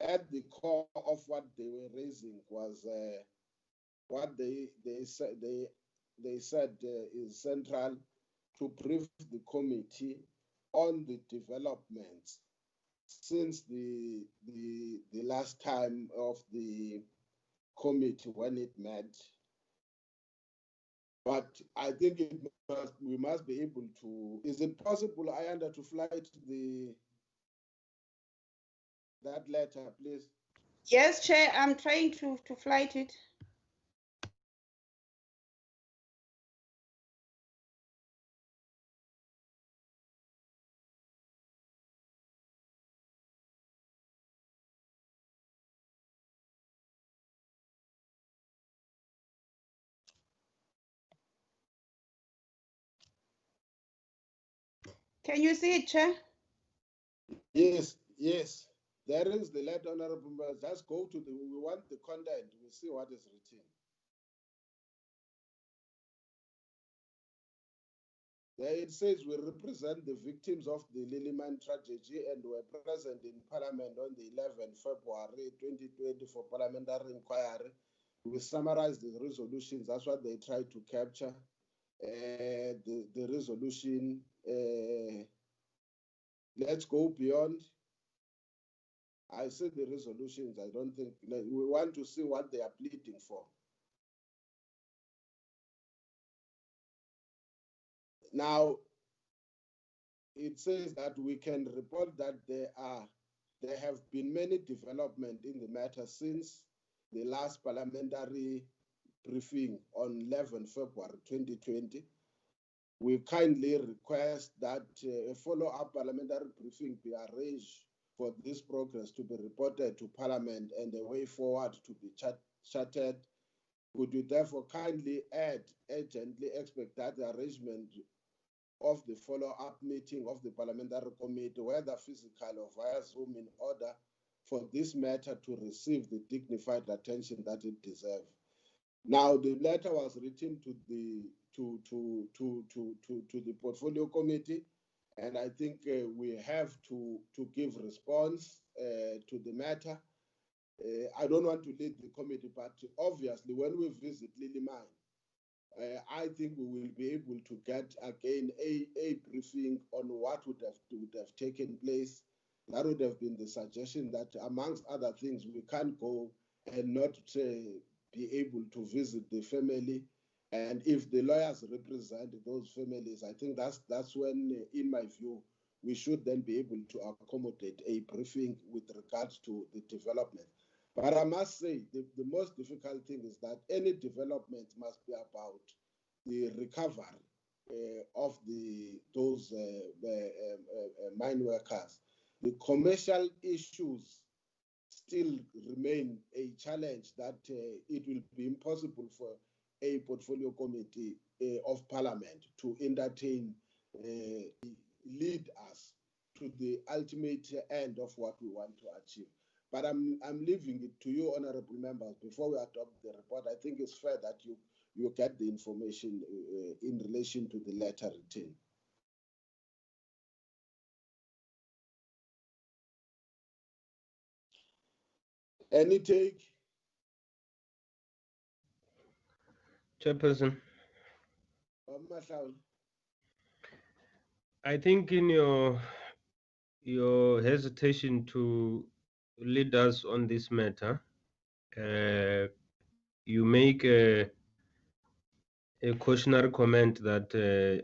At the core of what they were raising was what they said is central to brief the committee on the developments since the last time of the committee when it met. But I think we must be able to. Is it possible, Ayanda, to flight that letter, please? Yes, Chair, I'm trying to flight it. Can you see it, Chair? Yes, yes. There is the letter, honorable members. Just go to we want the content. We see what is written. There it says we represent the victims of the Liliman tragedy and were present in Parliament on the 11th February 2020 for parliamentary inquiry. We summarize the resolutions. That's what they try to capture. The resolution. Let's go beyond. I see the resolutions. I don't think we want to see what they are pleading for. Now, it says that we can report that there have been many developments in the matter since the last parliamentary briefing on 11 February 2020. We kindly request that a follow-up parliamentary briefing be arranged for this progress to be reported to Parliament and a way forward to be charted. Could you therefore kindly add urgently expect that the arrangement of the follow-up meeting of the parliamentary committee, whether physical or via Zoom, in order for this matter to receive the dignified attention that it deserves? Now, the letter was written to the portfolio committee, and I think we have to give response to the matter. I don't want to lead the committee, but obviously when we visit Liliman, I think we will be able to get again a briefing on what would have taken place. That would have been the suggestion that, amongst other things, we can't go and not be able to visit the family. And if the lawyers represent those families, I think that's when, in my view, we should then be able to accommodate a briefing with regards to the development. But I must say, the most difficult thing is that any development must be about the recovery of those mine workers. The commercial issues still remain a challenge that it will be impossible for a portfolio committee of Parliament to entertain, lead us to the ultimate end of what we want to achieve. But I'm leaving it to you, honorable members, before we adopt the report. I think it's fair that you get the information in relation to the letter written. Any take? Chairperson. I think in your hesitation to lead us on this matter, you make a cautionary comment that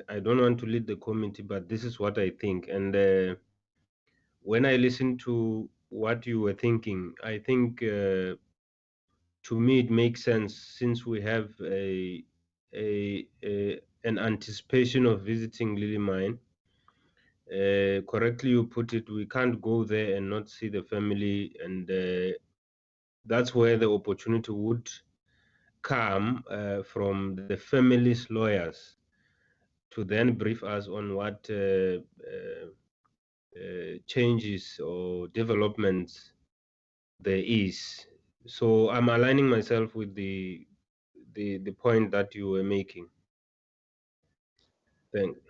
I don't want to lead the committee, but this is what I think. And when I listen to what you were thinking, I think to me it makes sense since we have an anticipation of visiting Lily Mine. Correctly you put it, we can't go there and not see the family, and that's where the opportunity would come from the family's lawyers to then brief us on what changes or developments there is. So I'm aligning myself with the point that you were making. Thanks.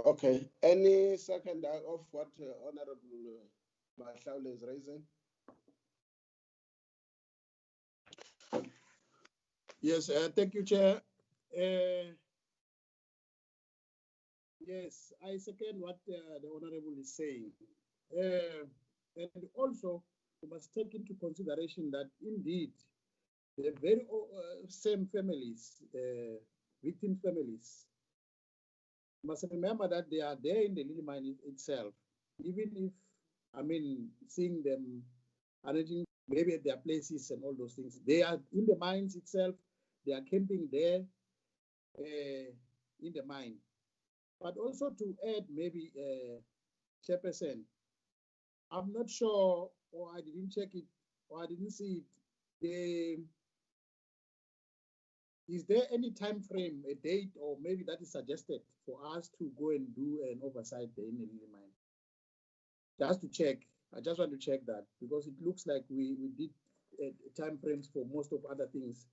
Okay. Any second of what Honorable Mahlaule is raising? Yes, thank you, Chair. Yes, I second what the Honorable is saying. And also, we must take into consideration that indeed, the very same families, victim families, must remember that they are there in the Lily Mine itself. Even if, I mean, seeing them arranging maybe at their places and all those things, they are in the mines itself, they are camping there in the mine. But also to add maybe, Chairperson, I'm not sure, or I didn't check it, or I didn't see it. Is there any time frame, a date, or maybe that is suggested for us to go and do an oversight there in the Lily Mine? Just to check. I just want to check that because it looks like we did time frames for most of other things.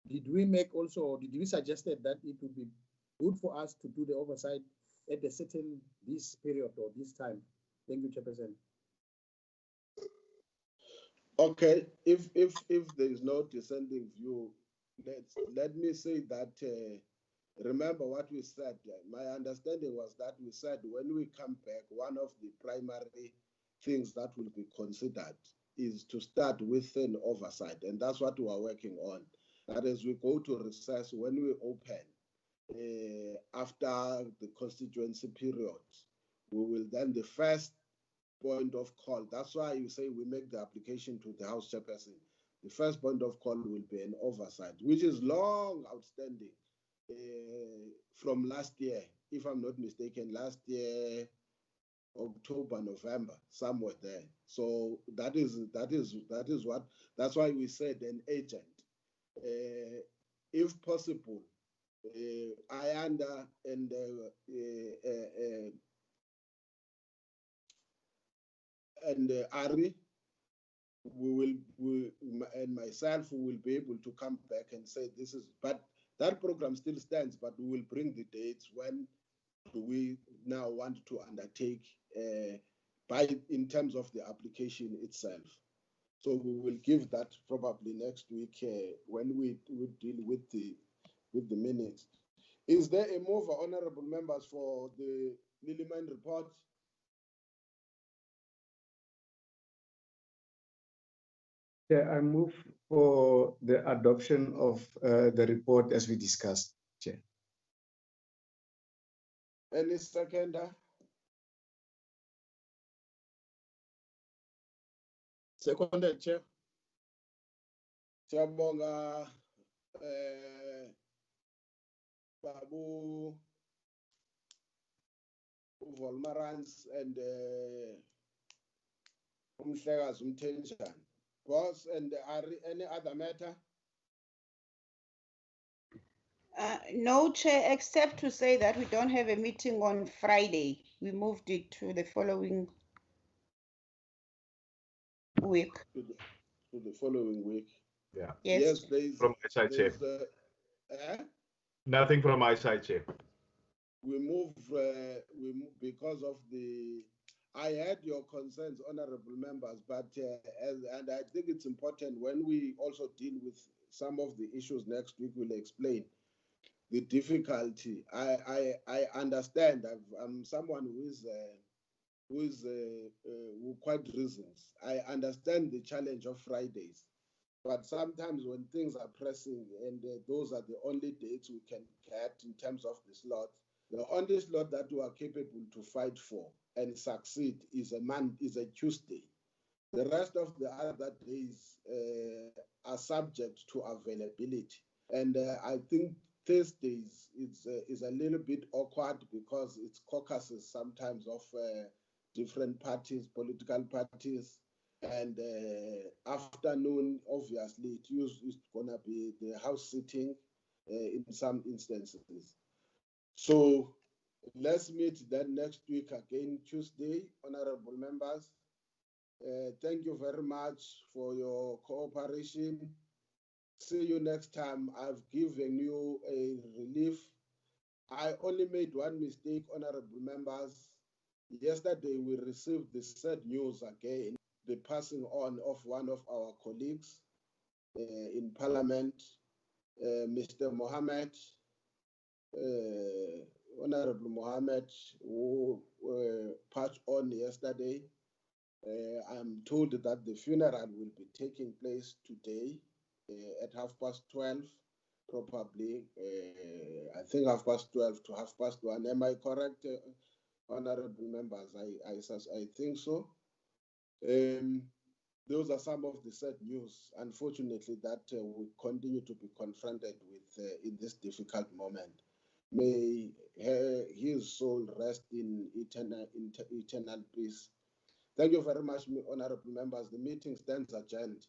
Did we make also, or did we suggested that it would be good for us to do the oversight at a certain this period or this time? Thank you, Chairperson. Okay, if there is no dissenting view, let me say that remember what we said. My understanding was that we said when we come back, one of the primary things that will be considered is to start with an oversight, and that's what we are working on. That as we go to recess, when we open after the constituency period, we will then the first point of call. That's why you say we make the application to the House Chairperson. The first point of call will be an oversight, which is long outstanding from last year, if I'm not mistaken, last year, October, November, somewhere there. So that is what, that's why we said an agent. If possible, Ayanda and Ari, and myself will be able to come back and say this is, but that program still stands, but we will bring the dates when do we now want to undertake in terms of the application itself. So we will give that probably next week when we deal with the minutes. Is there a mover, honorable members, for the Lily Mine report? Yeah, I move for the adoption of the report as we discussed, Chair. Any seconder? Seconded, Chair. Siyabonga Babu Volmarans and Umhlekazi Umthenjana. Boss, and any other matter? No, Chair, except to say that we don't have a meeting on Friday. We moved it to the following week. To the following week. Yeah. Yes. There is from my side, Chair. Nothing from my side, Chair. We move because of the. I heard your concerns, honorable members, but and I think it's important when we also deal with some of the issues next week. We'll explain. the difficulty. I understand. I'm someone who quite reasons. I understand the challenge of Fridays, but sometimes when things are pressing and those are the only dates we can get in terms of the slot, the only slot that we are capable to fight for and succeed is a Tuesday. The rest of the other days are subject to availability, and I think Thursdays is a little bit awkward because it's caucuses sometimes of different parties, political parties, and afternoon, obviously, it's going to be the house sitting in some instances. So let's meet then next week again, Tuesday, honorable members. Thank you very much for your cooperation. See you next time. I've given you a relief. I only made one mistake, honorable members. Yesterday, we received the sad news again, the passing on of one of our colleagues in Parliament, Mr. Mohammed, Honorable Mohammed, who passed on yesterday. I'm told that the funeral will be taking place today at 12:30, probably. I think 12:30 to 1:30. Am I correct, honorable members? I think so. Those are some of the sad news, unfortunately, that we continue to be confronted with in this difficult moment. May his soul rest in eternal peace. Thank you very much, honorable members. The meeting stands adjourned.